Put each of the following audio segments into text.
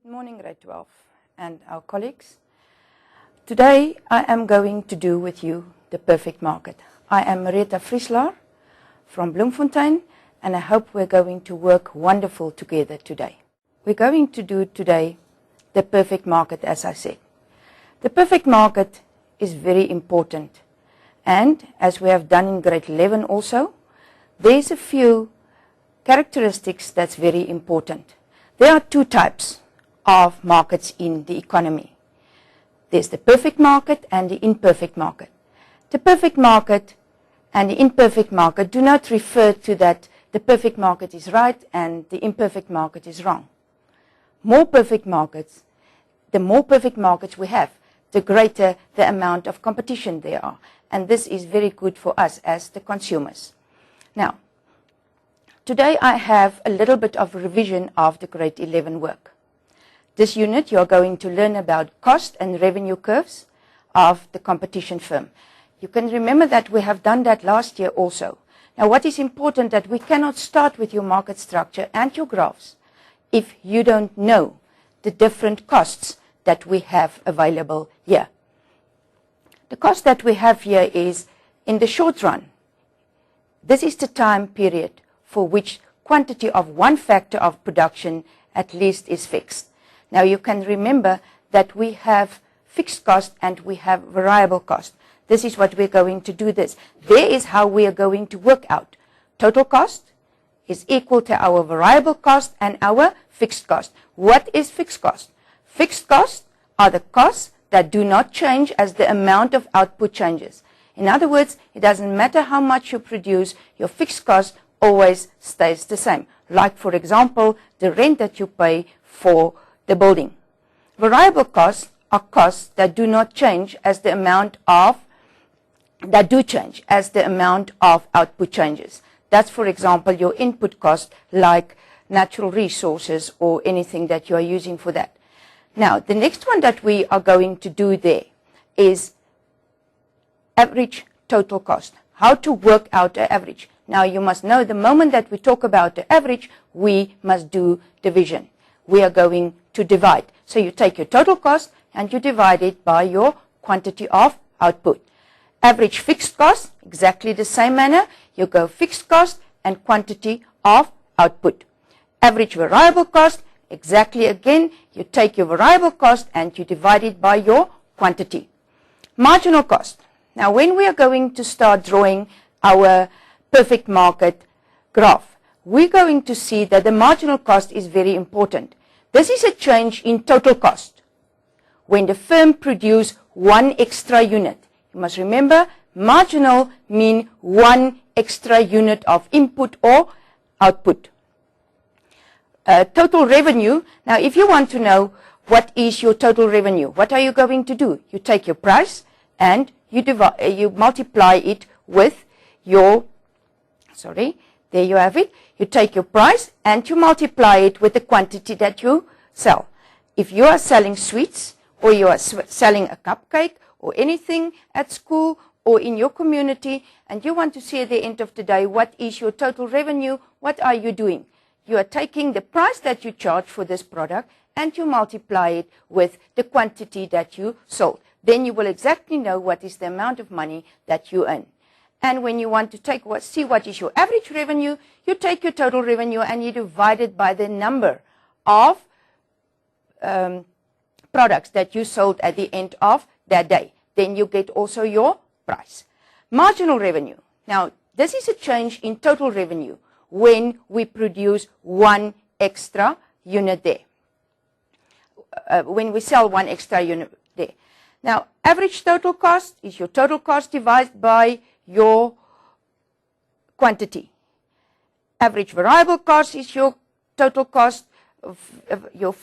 Good morning, grade 12 and our colleagues. Today I am going to do with you the perfect market. I am Marietta Friesler from Bloemfontein, and I hope we're going to work wonderful together today. We're going to do today the perfect market, as I said. The perfect market is very important, and as we have done in grade 11 also, there's a few characteristics that's very important. There are two types of markets in the economy. There's the perfect market and the imperfect market. The perfect market and the imperfect market do not refer to that the perfect market is right and the imperfect market is wrong. The more perfect markets we have, the greater the amount of competition there are. And this is very good for us as the consumers. Now, today I have a little bit of revision of the grade 11 work. This unit, you are going to learn about cost and revenue curves of the competition firm. You can remember that we have done that last year also. Now, what is important that we cannot start with your market structure and your graphs if you don't know the different costs that we have available here. The cost that we have here is, in the short run, this is the time period for which quantity of one factor of production at least is fixed. Now, you can remember that we have fixed cost and we have variable cost. This is what we're going to do this. There is how we are going to work out. Total cost is equal to our variable cost and our fixed cost. What is fixed cost? Fixed costs are the costs that do not change as the amount of output changes. In other words, it doesn't matter how much you produce, your fixed cost always stays the same. Like, for example, the rent that you pay for the building. Variable costs are costs that do not change as the amount of output changes. That's, for example, your input cost, like natural resources or anything that you are using for that. Now, the next one that we are going to do there is average total cost. How to work out the average. Now, you must know the moment that we talk about the average, we must do division. We are going to divide. So you take your total cost and you divide it by your quantity of output. Average fixed cost, exactly the same manner. You go fixed cost and quantity of output. Average variable cost, exactly again. You take your variable cost and you divide it by your quantity. Marginal cost. Now, when we are going to start drawing our perfect market graph, we're going to see that the marginal cost is very important. This is a change in total cost. When the firm produces one extra unit, you must remember marginal means one extra unit of input or output. Total revenue. Now, if you want to know what is your total revenue, what are you going to do? You take your price and you multiply it with your, there you have it. You take your price and you multiply it with the quantity that you sell. If you are selling sweets or you are selling a cupcake or anything at school or in your community and you want to see at the end of the day what is your total revenue, what are you doing? You are taking the price that you charge for this product and you multiply it with the quantity that you sold. Then you will exactly know what is the amount of money that you earn. And when you want to see what is your average revenue, you take your total revenue and you divide it by the number of products that you sold at the end of that day. Then you get also your price. Marginal revenue. Now, this is a change in total revenue when we produce one extra unit there. When we sell one extra unit there. Now, average total cost is your total cost divided by your quantity. Average variable cost is your total cost, your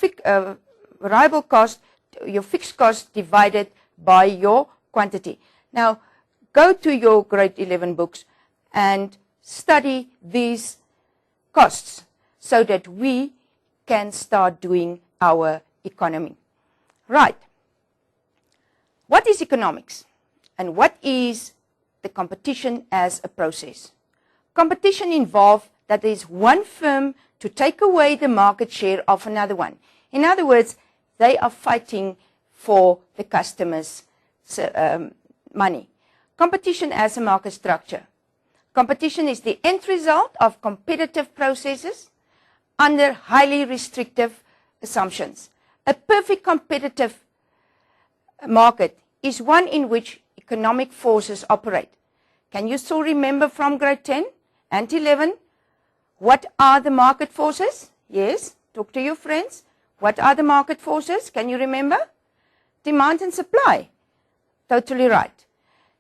variable cost, your fixed cost divided by your quantity. Now, go to your grade 11 books and study these costs so that we can start doing our economy. Right. What is economics? And what is the competition as a process? Competition involves that there is one firm to take away the market share of another one. In other words, they are fighting for the customers' money. Competition as a market structure. Competition is the end result of competitive processes under highly restrictive assumptions. A perfect competitive market is one in which economic forces operate. Can you still remember from grade 10 and 11? What are the market forces? Yes, talk to your friends. What are the market forces? Can you remember? Demand and supply. Totally right.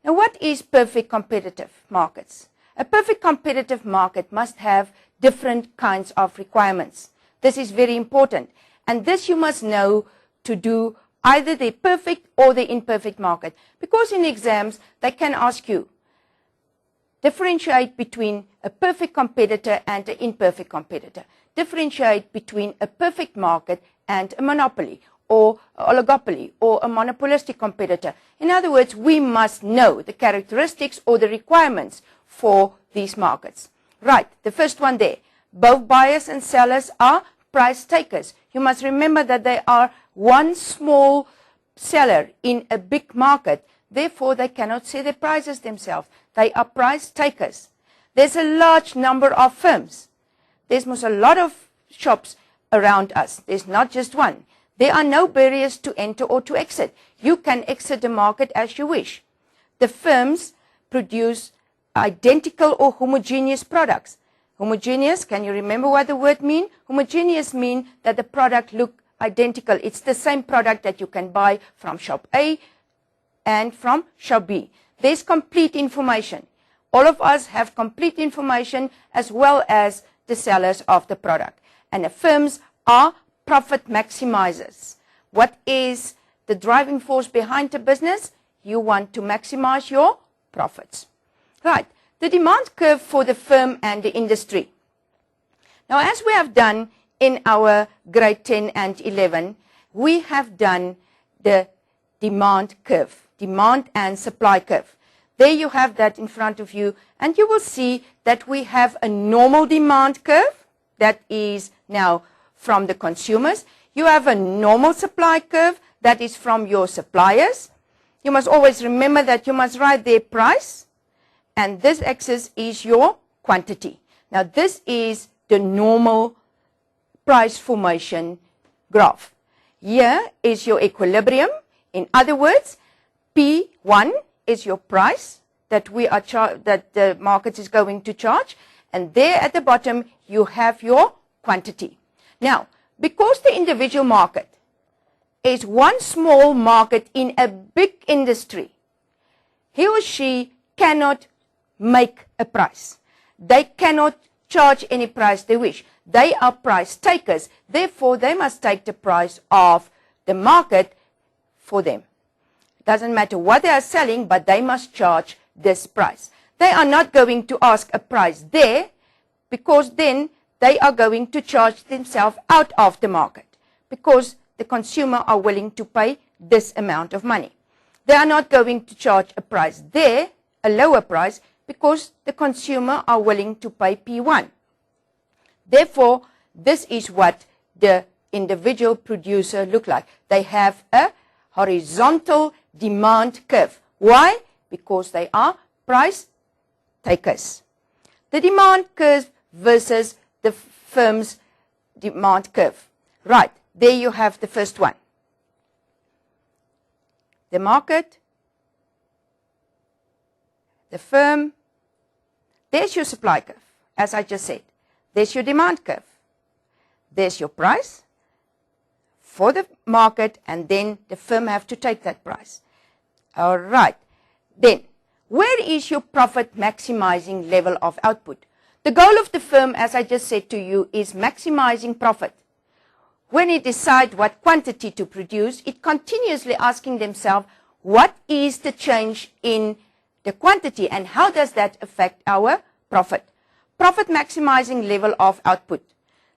Now, what is perfect competitive markets? A perfect competitive market must have different kinds of requirements. This is very important. And this you must know to do either the perfect or the imperfect market. Because in exams, they can ask you, differentiate between a perfect competitor and an imperfect competitor. Differentiate between a perfect market and a monopoly, or oligopoly, or a monopolistic competitor. In other words, we must know the characteristics or the requirements for these markets. Right, the first one there. Both buyers and sellers are price takers. You must remember that they are one small seller in a big market. Therefore, they cannot set their prices themselves. They are price takers. There's a large number of firms. There's a lot of shops around us. There's not just one. There are no barriers to enter or to exit. You can exit the market as you wish. The firms produce identical or homogeneous products. Homogeneous, can you remember what the word means? Homogeneous means that the product looks identical. It's the same product that you can buy from shop A and from shop B. There's complete information. All of us have complete information as well as the sellers of the product. And the firms are profit maximizers. What is the driving force behind the business? You want to maximize your profits. Right, the demand curve for the firm and the industry. Now, as we have done in our grade 10 and 11, we have done the demand curve, demand and supply curve. There you have that in front of you, and you will see that we have a normal demand curve that is now from the consumers. You have a normal supply curve that is from your suppliers. You must always remember that you must write their price, and this axis is your quantity. Now, this is the normal price formation graph. Here is your equilibrium. In other words, P1 is your price that that the market is going to charge, and there at the bottom you have your quantity. Now, because the individual market is one small market in a big industry, he or she cannot make a price. They cannot charge any price they wish. They are price takers. Therefore, they must take the price of the market for them. It doesn't matter what they are selling, but they must charge this price. They are not going to ask a price there, because then they are going to charge themselves out of the market, because the consumer are willing to pay this amount of money. They are not going to charge a price there, a lower price, because the consumer are willing to pay P1. Therefore, this is what the individual producer look like. They have a horizontal demand curve. Why? Because they are price takers. The demand curve versus the firm's demand curve. Right, there you have the first one. The market, the firm, there's your supply curve, as I just said. There's your demand curve. There's your price for the market, and then the firm have to take that price. All right. Then, where is your profit maximizing level of output? The goal of the firm, as I just said to you, is maximizing profit. When it decides what quantity to produce, it continuously asking themselves, what is the change in the quantity and how does that affect our profit? Profit maximizing level of output.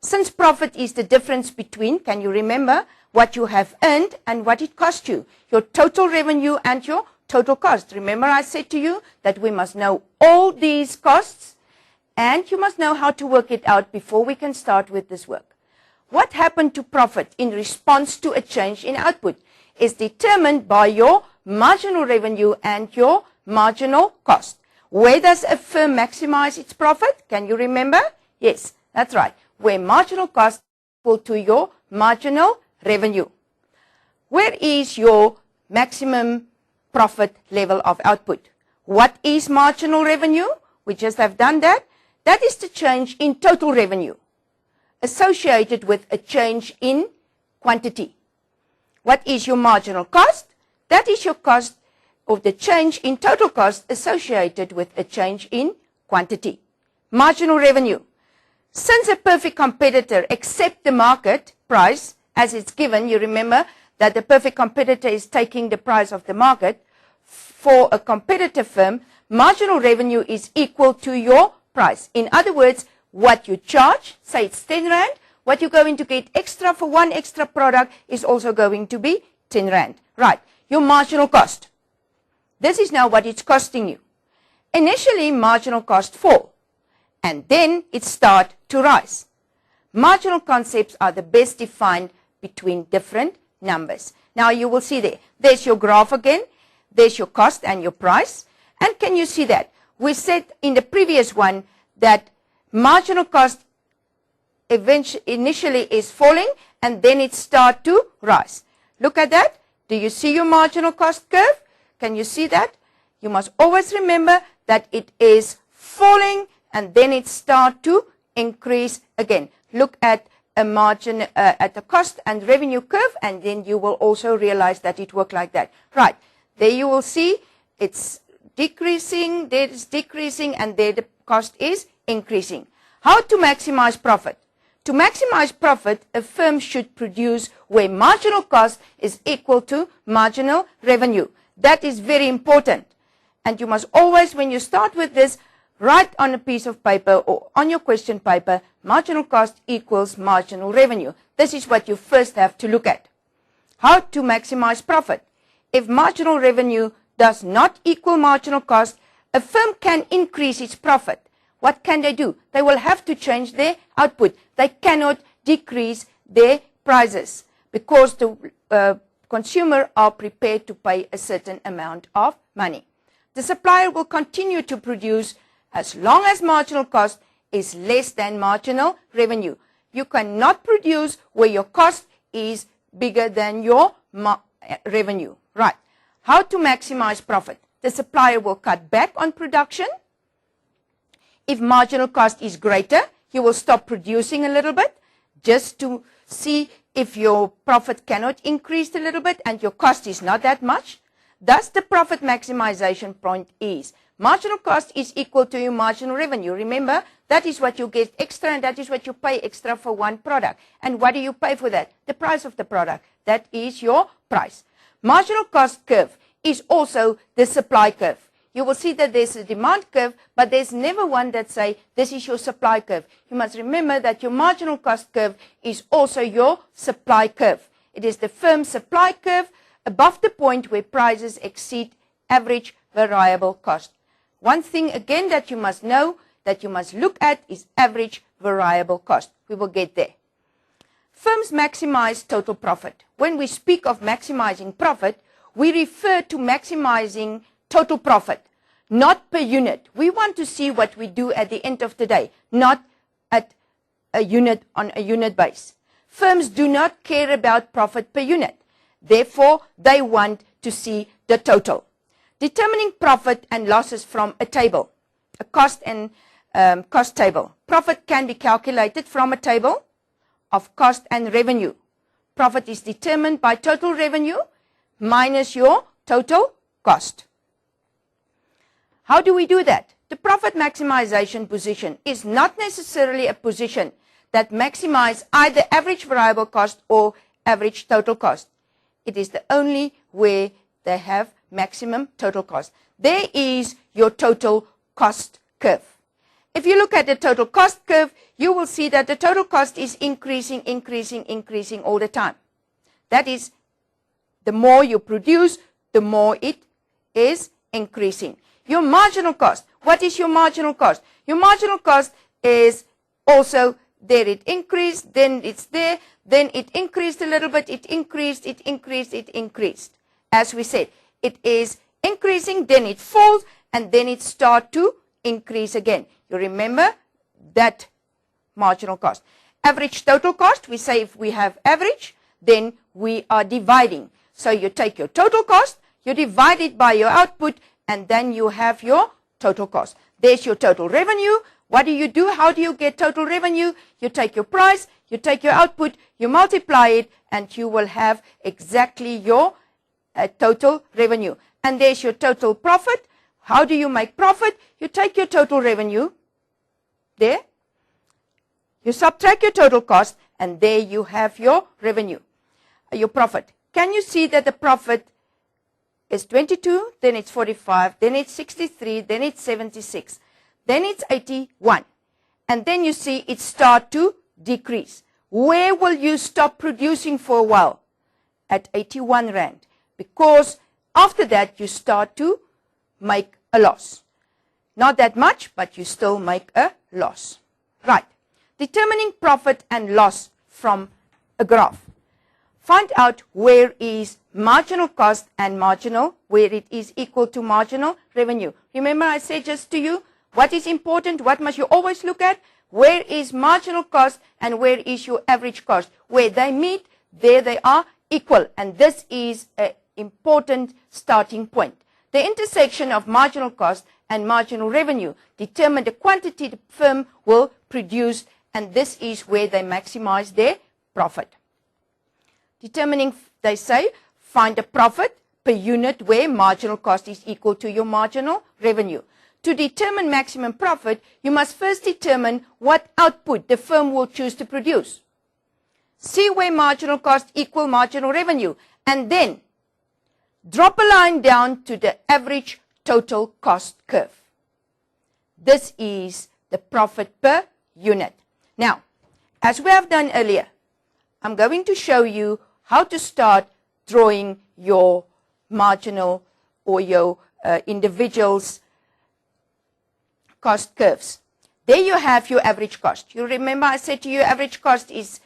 Since profit is the difference between, can you remember, what you have earned and what it cost you, your total revenue and your total cost. Remember I said to you that we must know all these costs, and you must know how to work it out before we can start with this work. what happened to profit in response to a change in output is determined by your marginal revenue and your marginal cost. Where does a firm maximize its profit? Can you remember? Yes, that's right. Where marginal cost is equal to your marginal revenue. Where is your maximum profit level of output? What is marginal revenue? We just have done that. That is the change in total revenue associated with a change in quantity. What is your marginal cost? That is your cost of the change in total cost associated with a change in quantity. Marginal revenue. Since a perfect competitor accepts the market price as it's given, you remember that the perfect competitor is taking the price of the market. For a competitive firm, marginal revenue is equal to your price. In other words, what you charge, say it's 10 Rand, what you're going to get extra for one extra product is also going to be 10 Rand. Right, your marginal cost. This is now what it's costing you. Initially, marginal cost fall, and then it start to rise. Marginal concepts are the best defined between different numbers. Now you will see there's your graph again, there's your cost and your price. And can you see that? We said in the previous one that marginal cost initially is falling and then it start to rise. Look at that. Do you see your marginal cost curve? Can you see that? You must always remember that it is falling and then it start to increase again. Look at a margin at the cost and revenue curve, and then you will also realize that it worked like that. Right. There you will see it's decreasing, there is decreasing, and there the cost is increasing. How to maximize profit? To maximize profit, a firm should produce where marginal cost is equal to marginal revenue. That is very important. And you must always, when you start with this, write on a piece of paper or on your question paper, marginal cost equals marginal revenue. This is what you first have to look at. How to maximize profit? If marginal revenue does not equal marginal cost, a firm can increase its profit. What can they do? They will have to change their output. They cannot decrease their prices because the consumer are prepared to pay a certain amount of money. The supplier will continue to produce as long as marginal cost is less than marginal revenue. You cannot produce where your cost is bigger than your revenue. Right. How to maximize profit? The supplier will cut back on production. If marginal cost is greater, you will stop producing a little bit just to see if your profit cannot increase a little bit and your cost is not that much. Thus, the profit maximization point is marginal cost is equal to your marginal revenue. Remember, that is what you get extra and that is what you pay extra for one product. And what do you pay for that? The price of the product. That is your price. Marginal cost curve is also the supply curve. You will see that there's a demand curve, but there's never one that say this is your supply curve. You must remember that your marginal cost curve is also your supply curve. It is the firm's supply curve above the point where prices exceed average variable cost. One thing again that you must know, that you must look at is average variable cost. We will get there. Firms maximize total profit. When we speak of maximizing profit, we refer to maximizing total profit, not per unit. We want to see what we do at the end of the day, not at a unit on a unit base. Firms do not care about profit per unit. Therefore, they want to see the total. Determining profit and losses from a table, a cost and cost table. Profit can be calculated from a table of cost and revenue. Profit is determined by total revenue minus your total cost. How do we do that? The profit maximization position is not necessarily a position that maximizes either average variable cost or average total cost. It is the only way they have maximum total cost. There is your total cost curve. If you look at the total cost curve, you will see that the total cost is increasing all the time. That is, the more you produce, the more it is increasing. Your marginal cost. What is your marginal cost? Your marginal cost is also there it increased, then it's there, then it increased a little bit, it increased, it increased, it increased. As we said, it is increasing, then it falls, and then it starts to increase again. You remember that marginal cost. Average total cost, we say if we have average, then we are dividing. So you take your total cost, you divide it by your output, and then you have your total cost. There's your total revenue. What do? How do you get total revenue? You take your price, you take your output, you multiply it, and you will have exactly your total revenue. And there's your total profit. How do you make profit? You take your total revenue there, you subtract your total cost, and there you have your revenue, your profit. Can you see that the profit is 22, then it's 45, then it's 63, then it's 76, then it's 81. And then you see it start to decrease. Where will you stop producing for a while? At 81 Rand. Because after that you start to make a loss. Not that much, but you still make a loss. Right. Determining profit and loss from a graph. Find out where is marginal cost and marginal, where it is equal to marginal revenue. Remember I said just to you, what is important, what must you always look at? Where is marginal cost and where is your average cost? Where they meet, there they are equal. And this is an important starting point. The intersection of marginal cost and marginal revenue determine the quantity the firm will produce, and this is where they maximize their profit. Determining, they say, find a profit per unit where marginal cost is equal to your marginal revenue. To determine maximum profit, you must first determine what output the firm will choose to produce. See where marginal cost equal marginal revenue, and then drop a line down to the average total cost curve. This is the profit per unit. Now, as we have done earlier, I'm going to show you how to start drawing your marginal or your individual's cost curves. There you have your average cost. You remember I said to you average cost is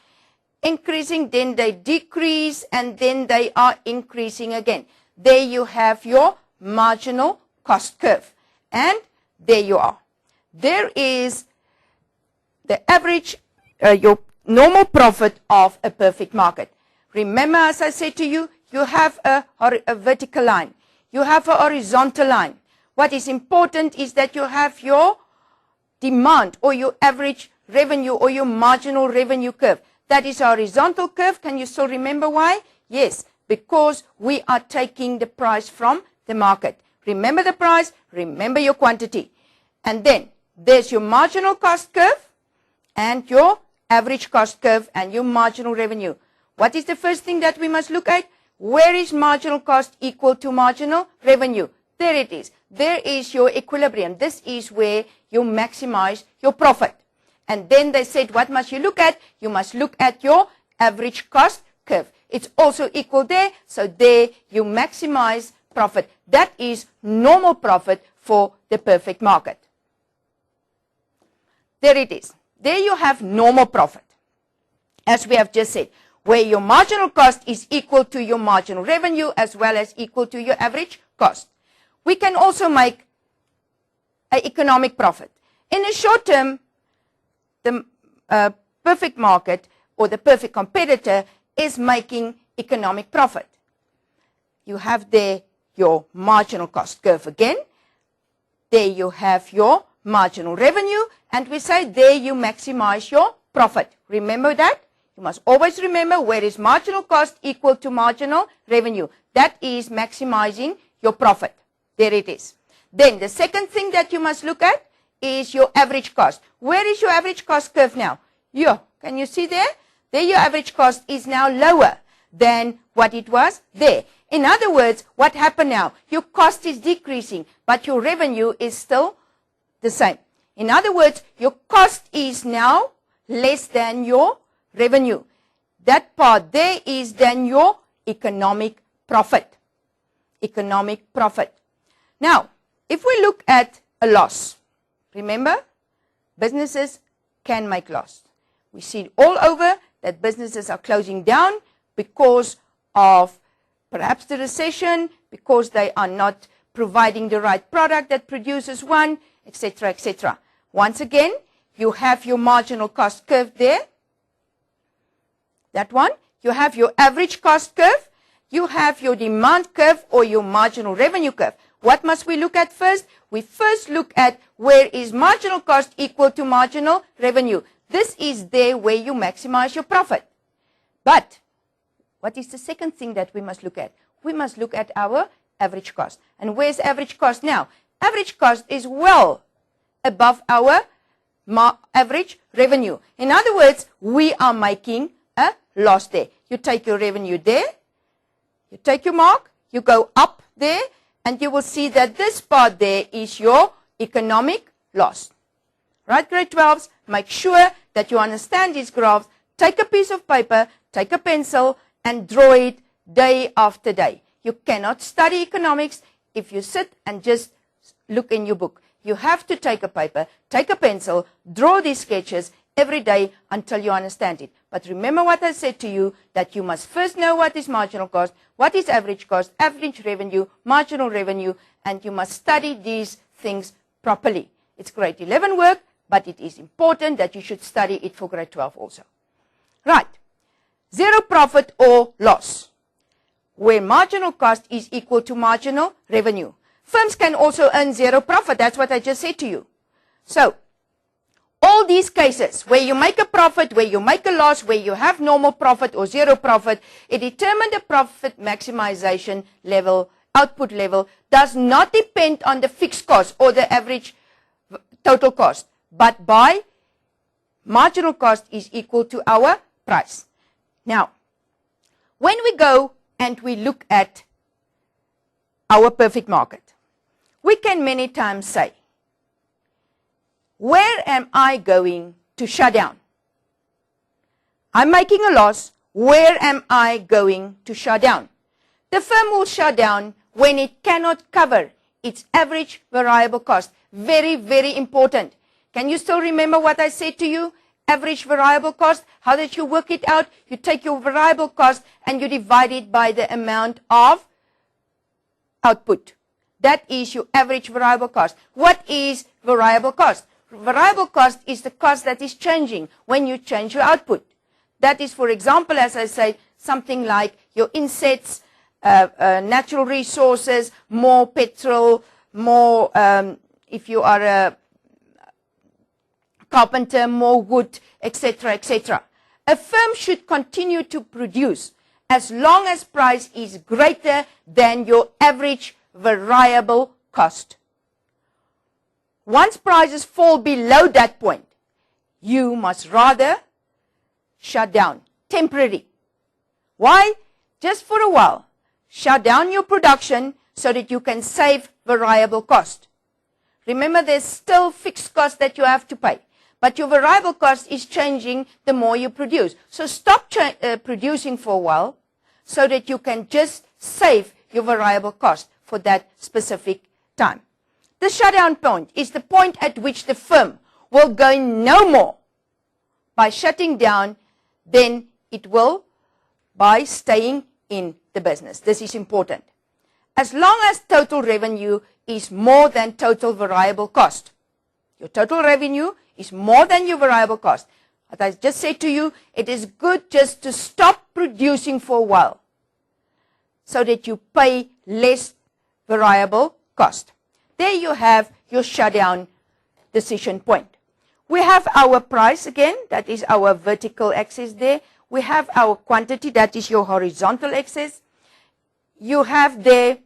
increasing, then they decrease, and then they are increasing again. There you have your marginal cost curve. And there you are. There is the average, your normal profit of a perfect market. Remember, as I said to you, you have a vertical line. You have a horizontal line. What is important is that you have your demand or your average revenue or your marginal revenue curve. That is a horizontal curve. Can you still remember why? Yes, because we are taking the price from the market. Remember the price, remember your quantity. And then there's your marginal cost curve and your average cost curve and your marginal revenue. What is the first thing that we must look at? Where is marginal cost equal to marginal revenue? There it is. There is your equilibrium. This is where you maximize your profit. And then they said, what must you look at? You must look at your average cost curve. It's also equal there. So there you maximize profit. That is normal profit for the perfect market. There it is. There you have normal profit. As we have just said, where your marginal cost is equal to your marginal revenue as well as equal to your average cost. We can also make an economic profit. In the short term, the perfect market or the perfect competitor is making economic profit. You have there your marginal cost curve again. There you have your marginal revenue, and we say there you maximize your profit. Remember that? You must always remember where is marginal cost equal to marginal revenue. That is maximizing your profit. There it is. Then the second thing that you must look at is your average cost. Where is your average cost curve now? Here. Can you see there? There your average cost is now lower than what it was there. In other words, what happened now? Your cost is decreasing, but your revenue is still the same. In other words, your cost is now less than your revenue. That part there is then your economic profit. Economic profit. Now, if we look at a loss, remember, businesses can make loss. We see it all over that businesses are closing down because of perhaps the recession, because they are not providing the right product that produces one, etc., etc. Once again, you have your marginal cost curve there. That one. You have your average cost curve. You have your demand curve or your marginal revenue curve. What must we look at first? We first look at where is marginal cost equal to marginal revenue. This is there where you maximize your profit. But what is the second thing that we must look at? We must look at our average cost. And where's average cost now? Average cost is well above our average revenue. In other words, we are making a loss there. You take your revenue there, you take your mark, you go up there, and you will see that this part there is your economic loss. Right, grade 12s, make sure that you understand these graphs. Take a piece of paper, take a pencil, and draw it day after day. You cannot study economics if you sit and just look in your book. You have to take a paper, take a pencil, draw these sketches every day until you understand it. But remember what I said to you, that you must first know what is marginal cost, what is average cost, average revenue, marginal revenue, and you must study these things properly. It's grade 11 work, but it is important that you should study it for grade 12 also. Right. Zero profit or loss, where marginal cost is equal to marginal revenue. Firms can also earn zero profit. That's what I just said to you. So, all these cases where you make a profit, where you make a loss, where you have normal profit or zero profit, it determines the profit maximization level, output level, does not depend on the fixed cost or the average total cost, but by marginal cost is equal to our price. Now, when we go and we look at our perfect market, we can many times say, where am I going to shut down? I'm making a loss. Where am I going to shut down? The firm will shut down when it cannot cover its average variable cost. Very, very important. Can you still remember what I said to you? Average variable cost. How did you work it out? You take your variable cost and you divide it by the amount of output. That is your average variable cost. What is variable cost? Variable cost is the cost that is changing when you change your output. That is, for example, as I said, something like your insets, natural resources, more petrol, more, if you are a carpenter, more wood, etc., etc. A firm should continue to produce as long as price is greater than your average variable cost. Once prices fall below that point, you must rather shut down temporarily. Why? Just for a while. Shut down your production so that you can save variable cost. Remember, there's still fixed cost that you have to pay, but your variable cost is changing the more you produce. So stop producing for a while so that you can just save your variable cost for that specific time. The shutdown point is the point at which the firm will gain no more by shutting down than it will by staying in the business. This is important. As long as total revenue is more than total variable cost. Your total revenue is more than your variable cost. As I just said to you, it is good just to stop producing for a while so that you pay less variable cost. There you have your shutdown decision point. We have our price again, that is our vertical axis there. We have our quantity, that is your horizontal axis. You have there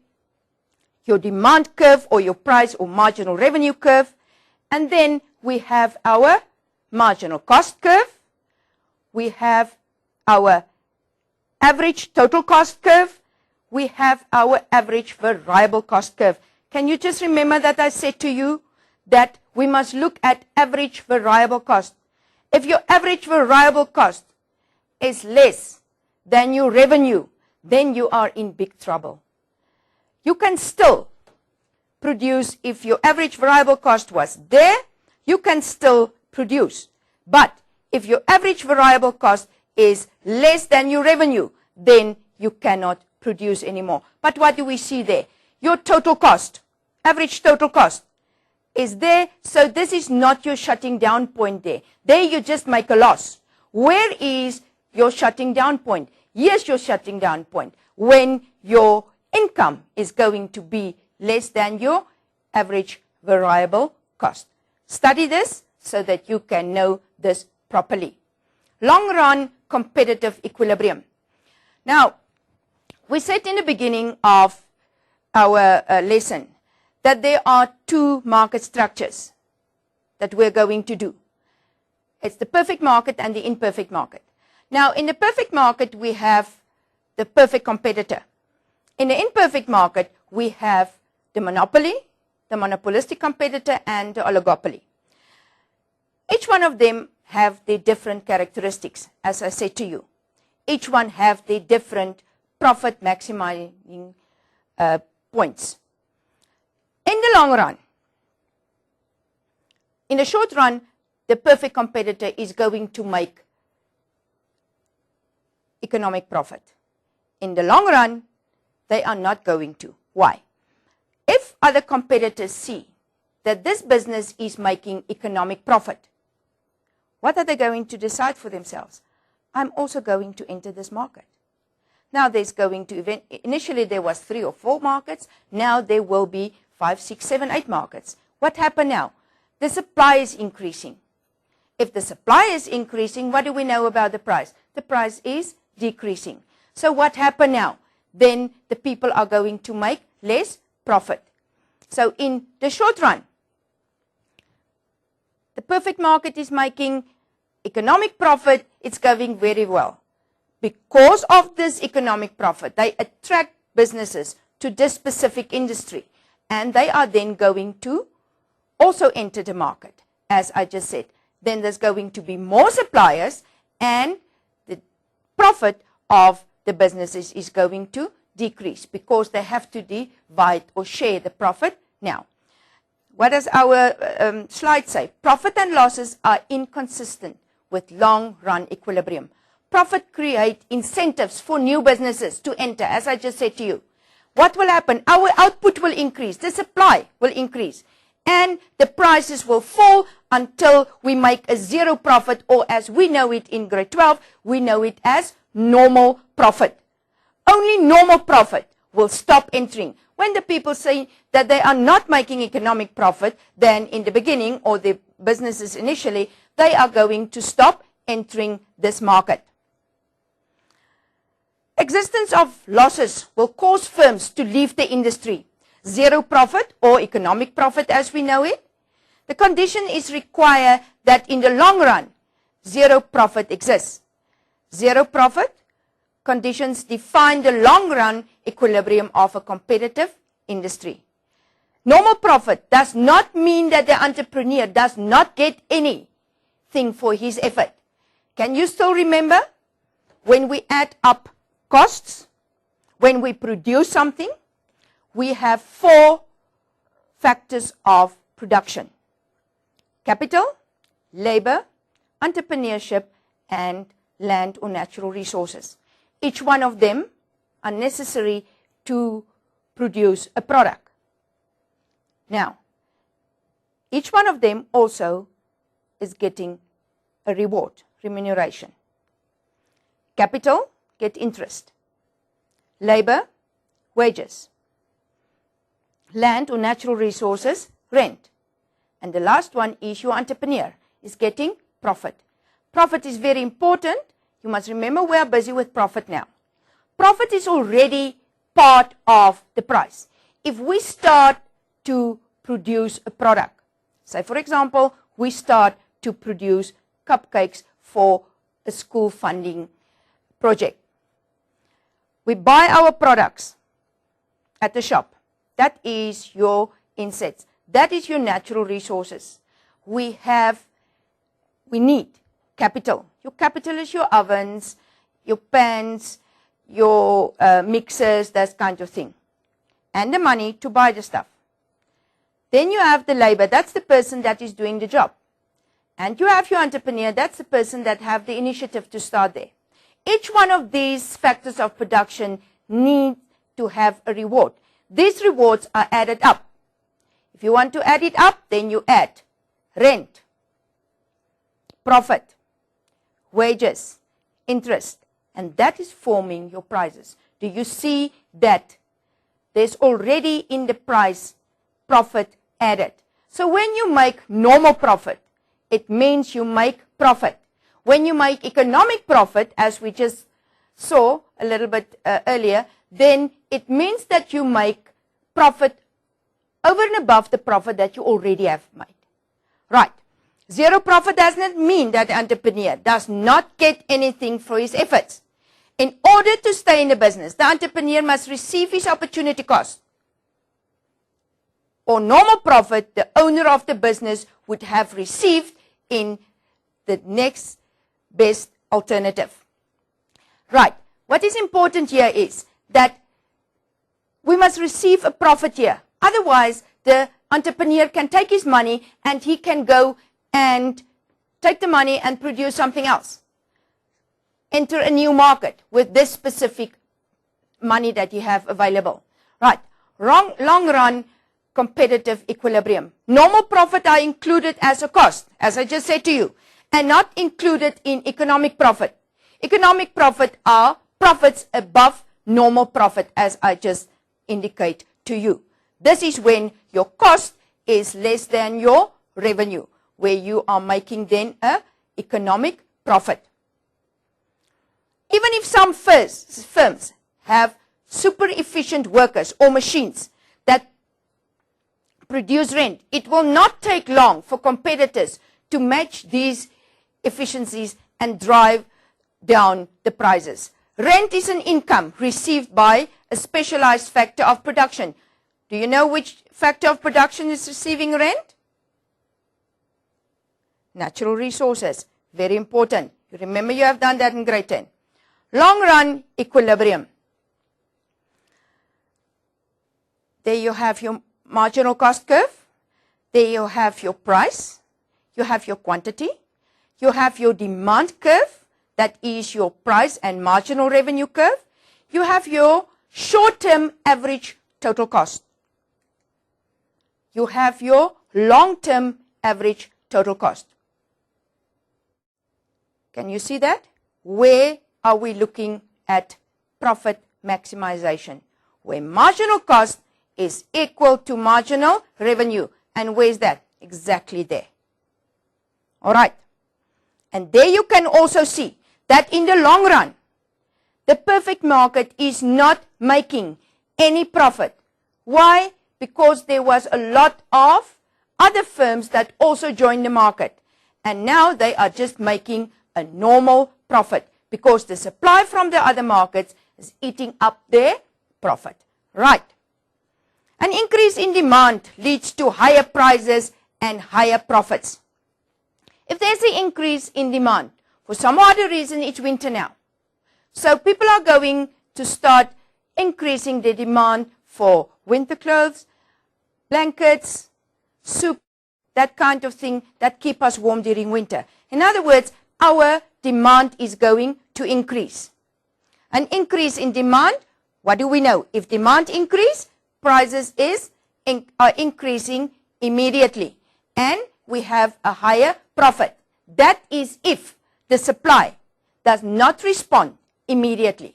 your demand curve or your price or marginal revenue curve. And then we have our marginal cost curve. We have our average total cost curve. We have our average variable cost curve. Can you just remember that I said to you that we must look at average variable cost? If your average variable cost is less than your revenue, then you are in big trouble. You can still produce, if your average variable cost was there, you can still produce. But if your average variable cost is less than your revenue, then you cannot produce anymore. But what do we see there? Your total cost, average total cost, is there. So this is not your shutting down point there. There you just make a loss. Where is your shutting down point? Here's your shutting down point, when your income is going to be less than your average variable cost. Study this so that you can know this properly. Long run competitive equilibrium. Now, we said in the beginning of our lesson that there are two market structures that we're going to do. It's the perfect market and the imperfect market. Now, in the perfect market, we have the perfect competitor. In the imperfect market, we have the monopoly, the monopolistic competitor, and the oligopoly. Each one of them have their different characteristics, as I said to you. Each one have their different profit maximizing points. In the long run, in the short run, the perfect competitor is going to make economic profit. In the long run, they are not going to. Why? If other competitors see that this business is making economic profit, what are they going to decide for themselves? I'm also going to enter this market. Now there's going to, initially there was 3 or 4 markets, now there will be 5, 6, 7, 8 markets. What happened now? The supply is increasing. If the supply is increasing, what do we know about the price? The price is decreasing. So what happened now? Then the people are going to make less profit. So in the short run, the perfect market is making economic profit. It's going very well. Because of this economic profit, they attract businesses to this specific industry. And they are then going to also enter the market, as I just said. Then there's going to be more suppliers, and the profit of the businesses is going to decrease because they have to divide or share the profit now. What does our slide say? Profit and losses are inconsistent with long-run equilibrium. Profit creates incentives for new businesses to enter, as I just said to you. What will happen? Our output will increase, the supply will increase, and the prices will fall until we make a zero profit, or as we know it in grade 12, we know it as normal profit. Only normal profit will stop entering. When the people say that they are not making economic profit, then in the beginning, or the businesses initially, they are going to stop entering this market. Existence of losses will cause firms to leave the industry. Zero profit or economic profit as we know it. The condition is required that in the long run, zero profit exists. Zero profit conditions define the long run equilibrium of a competitive industry. Normal profit does not mean that the entrepreneur does not get anything for his effort. Can you still remember when we add up costs, when we produce something, we have 4 factors of production: capital, labor, entrepreneurship, and land or natural resources. Each one of them are necessary to produce a product. Now, each one of them also is getting a reward, remuneration. Capital, get interest. Labor, wages. Land or natural resources, rent. And the last one is your entrepreneur, is getting profit. Profit is very important. You must remember we are busy with profit now. Profit is already part of the price. If we start to produce a product, say for example, we start to produce cupcakes for a school funding project. We buy our products at the shop. That is your insets. That is your natural resources. We need capital. Your capital is your ovens, your pans, your mixers, that kind of thing. And the money to buy the stuff. Then you have the labor. That's the person that is doing the job. and you have your entrepreneur. That's the person that have the initiative to start there. Each one of these factors of production need to have a reward. These rewards are added up. If you want to add it up, then you add rent, profit, wages, interest, and that is forming your prices. Do you see that there's already in the price profit added? So when you make normal profit, it means you make profit. When you make economic profit, as we just saw a little bit earlier, then it means that you make profit over and above the profit that you already have made. Right. Zero profit does not mean that the entrepreneur does not get anything for his efforts. In order to stay in the business, the entrepreneur must receive his opportunity cost. Or normal profit, the owner of the business would have received in the next best alternative. Right. What is important here is that we must receive a profit here. Otherwise, the entrepreneur can take his money and he can go and take the money and produce something else. Enter a new market with this specific money that you have available. Right. Long run competitive equilibrium. Normal profit are included as a cost, as I just said to you, and not included in economic profit. Economic profit are profits above normal profit, as I just indicate to you. This is when your cost is less than your revenue, where you are making then a economic profit. Even if some firms have super efficient workers or machines that produce rent, it will not take long for competitors to match these efficiencies and drive down the prices. Rent is an income received by a specialized factor of production. Do you know which factor of production is receiving rent? Natural resources. Very important. You remember you have done that in grade 10. Long run equilibrium. There you have your marginal cost curve. There you have your price. You have your quantity. You have your demand curve. That is your price and marginal revenue curve. You have your short-term average total cost. You have your long-term average total cost. Can you see that? Where are we looking at profit maximization? Where marginal cost is equal to marginal revenue. And where is that? Exactly there. All right. And there you can also see that in the long run, the perfect market is not making any profit. Why? Because there was a lot of other firms that also joined the market. And now they are just making a normal profit because the supply from the other markets is eating up their profit. Right. An increase in demand leads to higher prices and higher profits. If there's an increase in demand, for some other reason, it's winter now. So people are going to start increasing the demand for winter clothes, blankets, soup, that kind of thing that keep us warm during winter. In other words, our demand is going to increase. An increase in demand, what do we know? If demand increase, prices are increasing immediately. And we have a higher profit. That is if the supply does not respond immediately.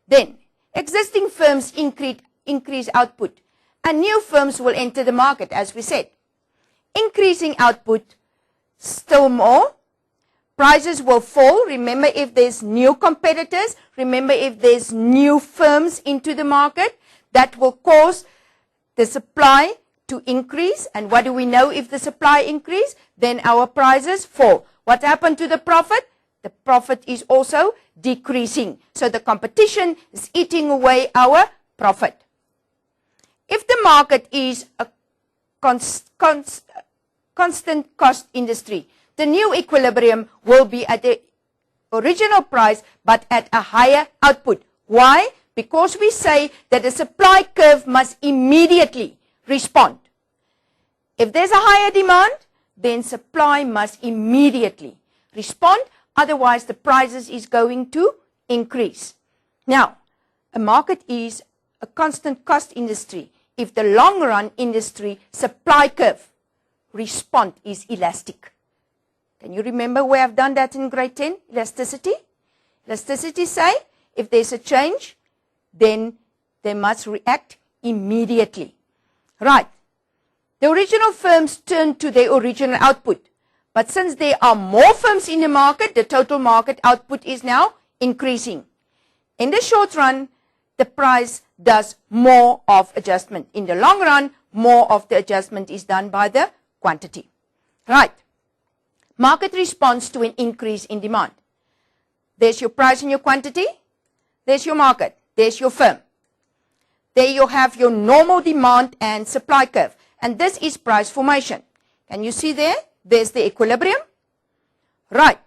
Then, existing firms increase output, and new firms will enter the market, as we said. Increasing output still more, prices will fall. Remember, if there's new competitors, remember if there's new firms into the market, that will cause the supply to increase. And what do we know if the supply increase? Then our prices fall. What happened to the profit? The profit is also decreasing. So the competition is eating away our profit. If the market is a constant cost industry, the new equilibrium will be at the original price but at a higher output. Why? Because we say that the supply curve must immediately respond. If there's a higher demand, then supply must immediately respond, otherwise the prices is going to increase. Now, a market is a constant cost industry. If the long run industry supply curve response is elastic. Can you remember where I've done that in grade 10? Elasticity. Elasticity say if there's a change, then they must react immediately. Right. The original firms turn to their original output. But since there are more firms in the market, the total market output is now increasing. In the short run, the price does more of adjustment. In the long run, more of the adjustment is done by the quantity. Right. Market responds to an increase in demand. There's your price and your quantity. There's your market. There's your firm. There you have your normal demand and supply curve. And this is price formation. Can you see there? There's the equilibrium. Right.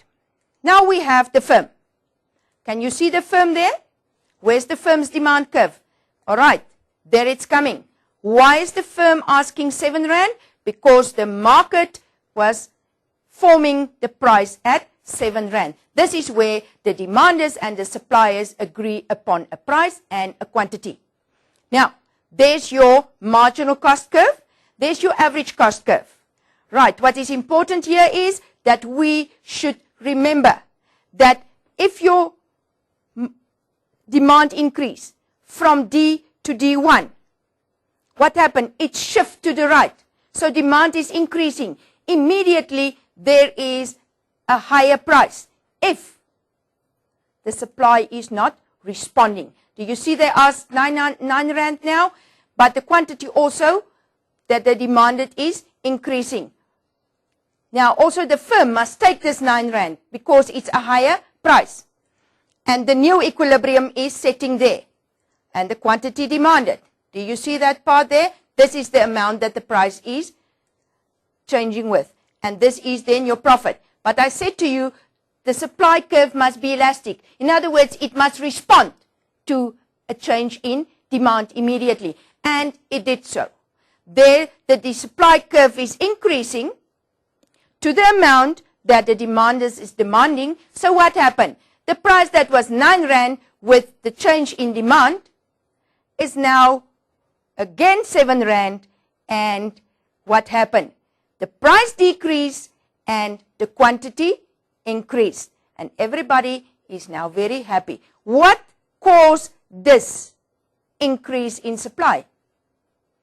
Now we have the firm. Can you see the firm there? Where's the firm's demand curve? All right. There it's coming. Why is the firm asking 7 rand? Because the market was forming the price at 7 rand. This is where the demanders and the suppliers agree upon a price and a quantity. Now, there's your marginal cost curve. There's your average cost curve. Right. What is important here is that we should remember that if your demand increase from D to D1, what happened? It shifts to the right. So demand is increasing. Immediately there is a higher price if the supply is not responding. Do you see they asked 9 rand now? But the quantity also that they demanded is increasing. Now also the firm must take this 9 rand because it's a higher price. And the new equilibrium is setting there. And the quantity demanded. Do you see that part there? This is the amount that the price is changing with. And this is then your profit. But I said to you, the supply curve must be elastic. In other words, it must respond to a change in demand immediately. And it did so. There, the supply curve is increasing to the amount that the demanders is demanding. So what happened? The price that was 9 rand with the change in demand is now again 7 rand. And what happened? The price decreased and the quantity increased. And everybody is now very happy. What caused this increase in supply?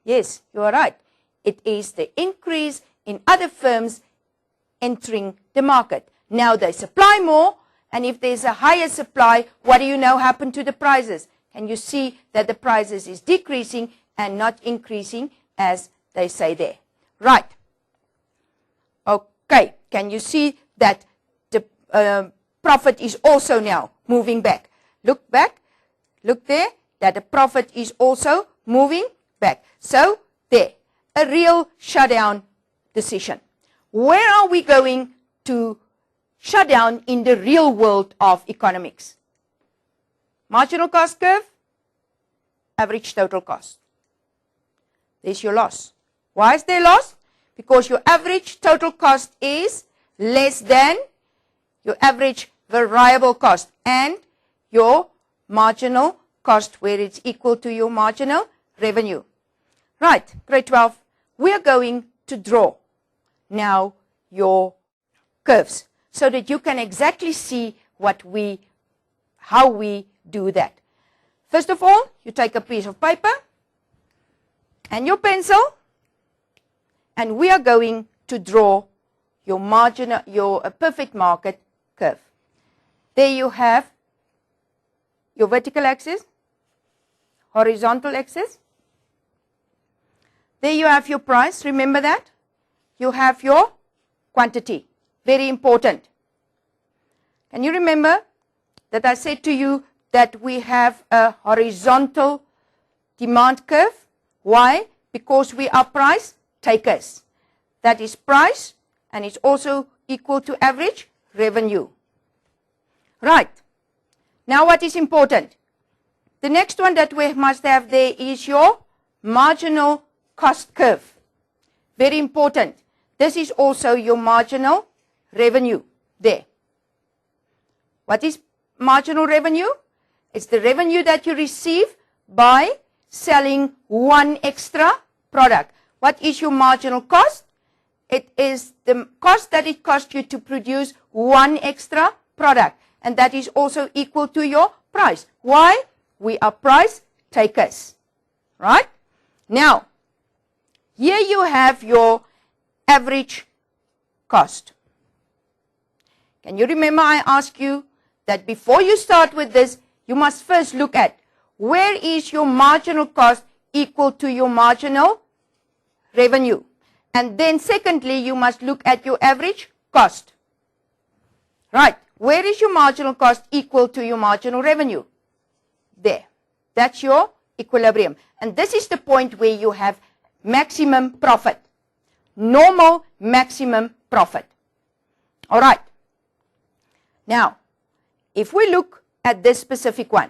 Yes, you are right. It is the increase in other firms entering the market. Now they supply more, and if there's a higher supply, what do you know happened to the prices? And you see that the prices is decreasing and not increasing as they say there. Right. Okay. Can you see that the profit is also now moving back? Look back. Look there. That the profit is also moving back. So there. A real shutdown decision. Where are we going to shut down in the real world of economics? Marginal cost curve, average total cost. There's your loss. Why is there loss? Because your average total cost is less than your average variable cost and your marginal cost, where it's equal to your marginal revenue. Right, grade 12, we are going to draw now your curves so that you can exactly see how we do that. First of all, you take a piece of paper and your pencil, and we are going to draw your perfect market curve. There you have your vertical axis, horizontal axis. There you have your price, remember that? You have your quantity, very important. Can you remember that I said to you that we have a horizontal demand curve? Why? Because we are price takers. That is price, and it's also equal to average revenue. Right. Now what is important? The next one that we must have there is your marginal cost curve. Very important. This is also your marginal revenue there. What is marginal revenue? It's the revenue that you receive by selling one extra product. What is your marginal cost? It is the cost that it costs you to produce one extra product. And that is also equal to your price. Why? We are price takers. Right? Now, here you have your average cost. Can you remember I asked you that before you start with this, you must first look at where is your marginal cost equal to your marginal revenue. And then secondly, you must look at your average cost. Right. Where is your marginal cost equal to your marginal revenue? There. That's your equilibrium. And this is the point where you have maximum profit. Normal maximum profit. All right. Now, if we look at this specific one,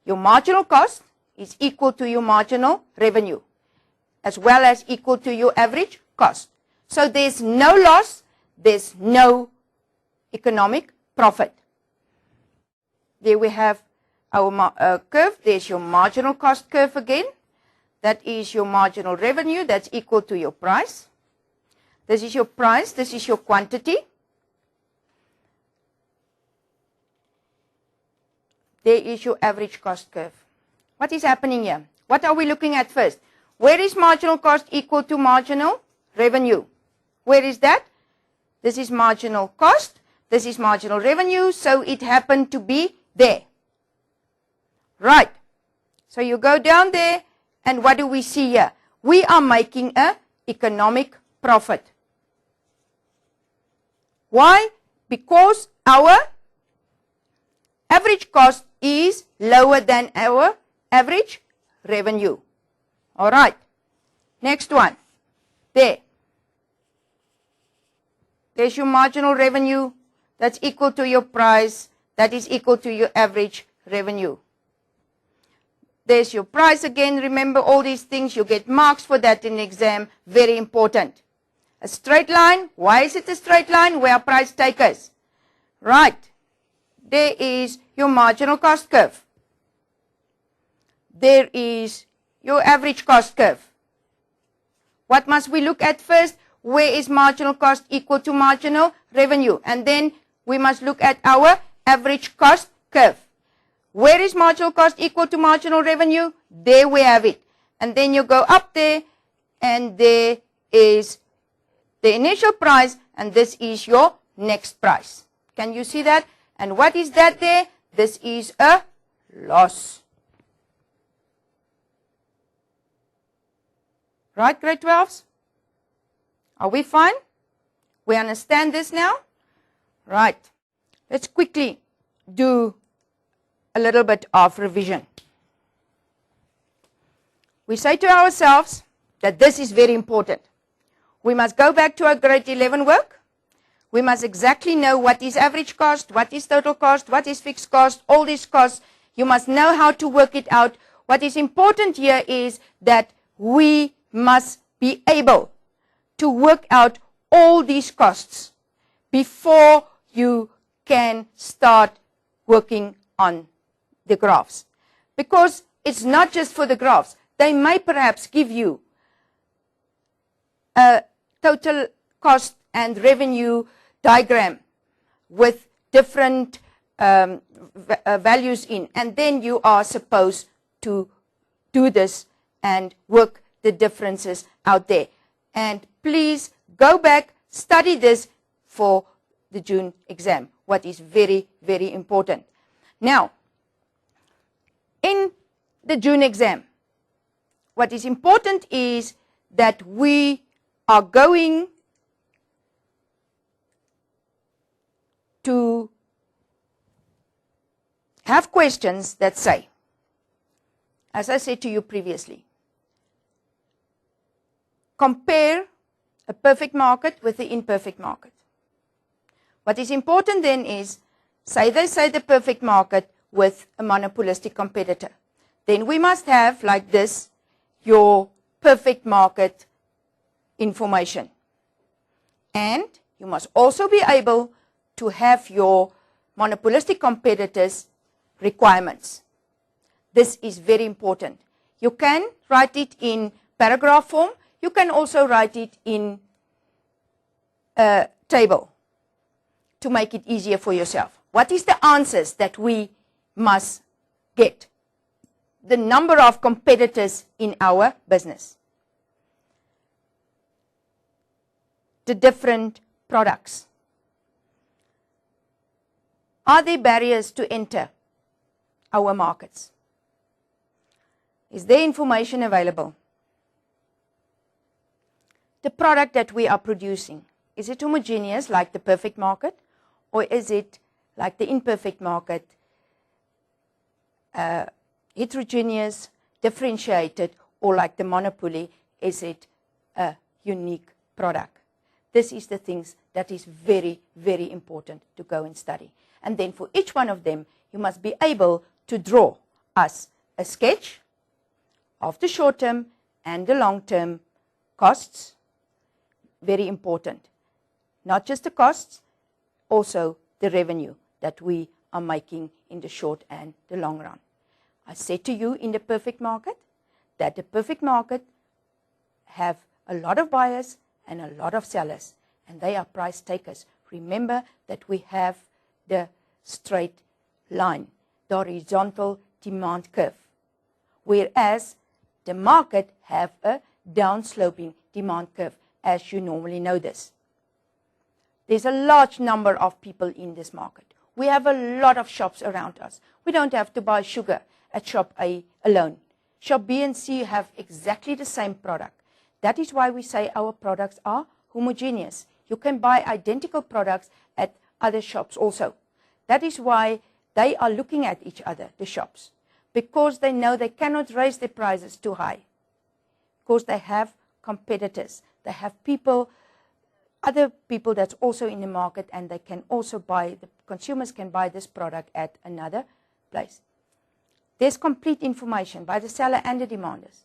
your marginal cost is equal to your marginal revenue, as well as equal to your average cost. So there's no loss, there's no economic profit. There we have our curve. There's your marginal cost curve again. That is your marginal revenue. That's equal to your price. This is your price. This is your quantity. There is your average cost curve. What is happening here? What are we looking at first? Where is marginal cost equal to marginal revenue? Where is that? This is marginal cost. This is marginal revenue. So it happened to be there. Right. So you go down there and what do we see here? We are making an economic profit. Why? Because our average cost is lower than our average revenue. All right. Next one. There. There's your marginal revenue. That's equal to your price. That is equal to your average revenue. There's your price again. Remember all these things. You get marks for that in the exam. Very important. A straight line. Why is it a straight line? We are price takers. Right. There is your marginal cost curve. There is your average cost curve. What must we look at first? Where is marginal cost equal to marginal revenue? And then we must look at our average cost curve. Where is marginal cost equal to marginal revenue? There we have it. And then you go up there and there is the initial price and this is your next price. Can you see that? And what is that there? This is a loss. Right, grade 12s? Are we fine? We understand this now? Right. Let's quickly do a little bit of revision. We say to ourselves that this is very important. We must go back to our grade 11 work. We must exactly know what is average cost, what is total cost, what is fixed cost, all these costs. You must know how to work it out. What is important here is that we must be able to work out all these costs before you can start working on the graphs. Because it's not just for the graphs. They may perhaps give you a total cost and revenue diagram with different values in, and then you are supposed to do this and work the differences out there. And please go back, study this for the June exam, what is very, very important. Now, in the June exam, what is important is that we are going to have questions that say, as I said to you previously, compare a perfect market with the imperfect market. What is important then is, say they say the perfect market with a monopolistic competitor. Then we must have, like this, your perfect market information. And you must also be able to have your monopolistic competitors' requirements. This is very important. You can write it in paragraph form. You can also write it in a table to make it easier for yourself. What is the answers that we must get? The number of competitors in our business. The different products. Are there barriers to enter our markets? Is there information available? The product that we are producing, is it homogeneous like the perfect market, or is it like the imperfect market, heterogeneous, differentiated, or like the monopoly, is it a unique product? This is the things that is very, very important to go and study. And then for each one of them, you must be able to draw us a sketch of the short-term and the long-term costs. Very important. Not just the costs, also the revenue that we are making in the short and the long run. I said to you in the perfect market that the perfect market have a lot of buyers and a lot of sellers, and they are price takers. Remember that we have the straight line, the horizontal demand curve, whereas the market have a downsloping demand curve, as you normally know this. There's a large number of people in this market. We have a lot of shops around us. We don't have to buy sugar at shop A alone. Shop B and C have exactly the same product. That is why we say our products are homogeneous. You can buy identical products at other shops also. That is why they are looking at each other, the shops, because they know they cannot raise their prices too high, because they have competitors. They have people, other people that's also in the market, and they can also buy, the consumers can buy this product at another place. There's complete information by the seller and the demanders,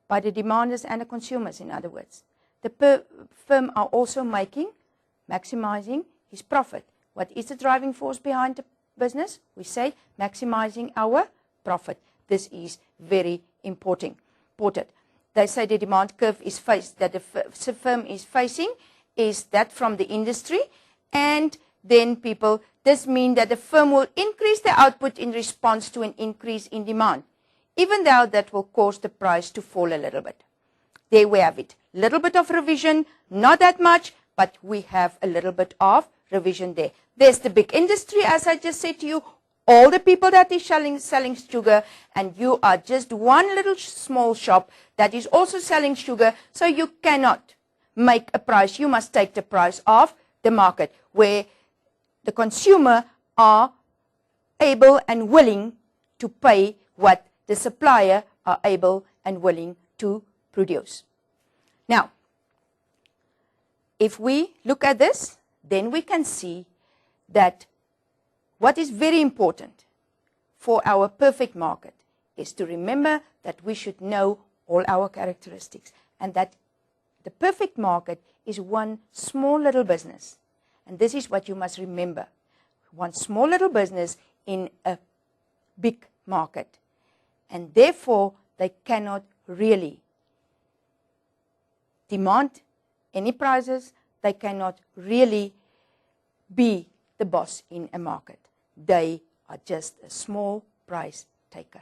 by the demanders and the consumers, in other words. The firm are also maximizing his profit. What is the driving force behind the business? We say maximizing our profit. This is very important. They say the demand curve is that the firm is facing is that from the industry, and then people, this means that the firm will increase the output in response to an increase in demand, even though that will cause the price to fall a little bit. There we have it. Little bit of revision, not that much, but we have a little bit of revision there. There's the big industry, as I just said to you, all the people that is selling sugar, and you are just one little small shop that is also selling sugar, so you cannot make a price. You must take the price of the market, where the consumer are able and willing to pay what the supplier are able and willing to produce. Now, if we look at this, then we can see that what is very important for our perfect market is to remember that we should know all our characteristics, and that the perfect market is one small little business. And this is what you must remember. One small little business in a big market. And therefore, they cannot really demand any prices. They cannot really be the boss in a market. They are just a small price taker.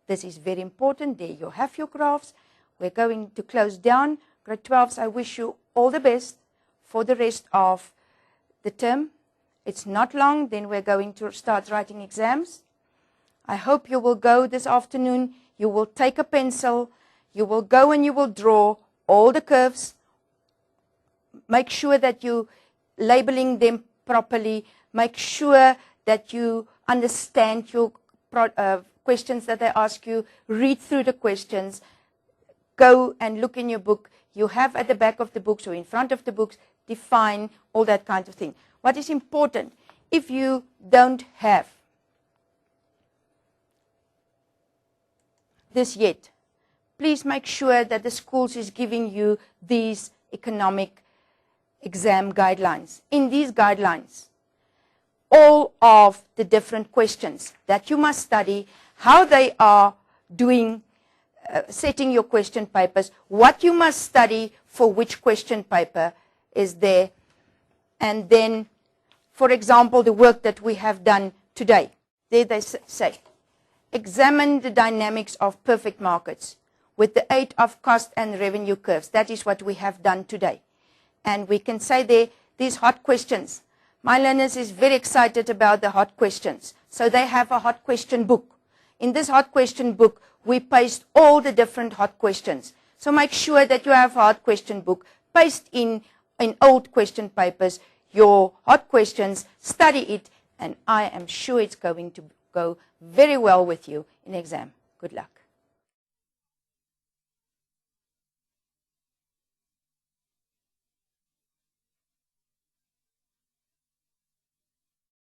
This is very important. There you have your graphs. We're going to close down. Grade 12s, I wish you all the best for the rest of the term. It's not long, then we're going to start writing exams. I hope you will go this afternoon. You will take a pencil. You will go and you will draw all the curves. Make sure that you labeling them properly. Make sure that you understand your questions that they ask you. Read through the questions. Go and look in your book. You have at the back of the books or in front of the books, define all that kind of thing. What is important, if you don't have this yet, please make sure that the schools is giving you these economic exam guidelines. In these guidelines, all of the different questions that you must study, how they are doing, setting your question papers, what you must study for which question paper is there, and then, for example, the work that we have done today. There they say, examine the dynamics of perfect markets with the aid of cost and revenue curves. That is what we have done today. And we can say there, these hot questions. My learners is very excited about the hot questions. So they have a hot question book. In this hot question book, we paste all the different hot questions. So make sure that you have a hot question book. Paste in old question papers your hot questions, study it, and I am sure it's going to go very well with you in exam. Good luck.